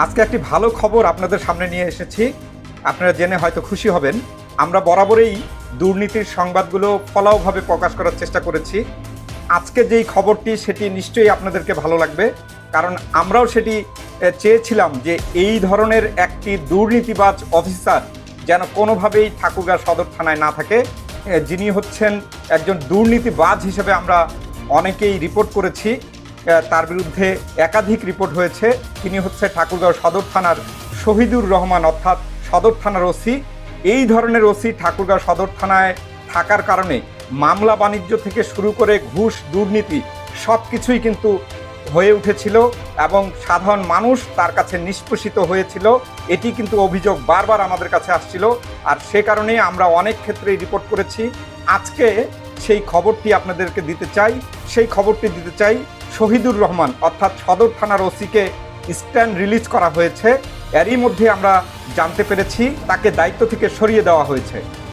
আজকে একটি ভালো খবর আপনাদের সামনে নিয়ে এসেছি। আপনারা জেনে হয়তো খুশি হবেন। আমরা বরাবরই দুর্নীতির সংবাদগুলো ফলাওভাবে প্রকাশ করার চেষ্টা করেছি। আজকে যেই খবরটি সেটি নিশ্চয়ই আপনাদেরকে ভালো লাগবে, কারণ আমরাও সেটি চেয়েছিলাম যে এই ধরনের একটি দুর্নীতিবাজ অফিসার যেন কোনোভাবেই ঠাকুরগাঁও সদর থানায় না থাকে। যিনি হচ্ছেন একজন দুর্নীতিবাজ হিসেবে আমরা অনেকেই রিপোর্ট করেছি, তার বিরুদ্ধে একাধিক রিপোর্ট হয়েছে। তিনি হচ্ছে ঠাকুরগাঁও সদর থানার শহীদুর রহমান, অর্থাৎ সদর থানার ওসি। এই ধরনের ওসি ঠাকুরগাঁও সদর থানায় থাকার কারণে মামলা বাণিজ্য থেকে শুরু করে ঘুষ, দুর্নীতি সব কিছুই কিন্তু হয়ে উঠেছিল এবং সাধারণ মানুষ তার কাছে নিষ্পেষিত হয়েছিল। এটি কিন্তু অভিযোগ বারবার আমাদের কাছে আসছিল, আর সে কারণেই আমরা অনেক ক্ষেত্রেই রিপোর্ট করেছি। আজকে সেই খবরটি আপনাদেরকে দিতে চাই। সেই খবরটি দিতে চাই, শহীদুর রহমান অর্থাৎ সদর থানার ওসিকে স্ট্যান্ড রিলিজ করা হয়েছে। এরই মধ্যে আমরা জানতে পেরেছি তাকে দায়িত্ব থেকে সরিয়ে দেওয়া হয়েছে।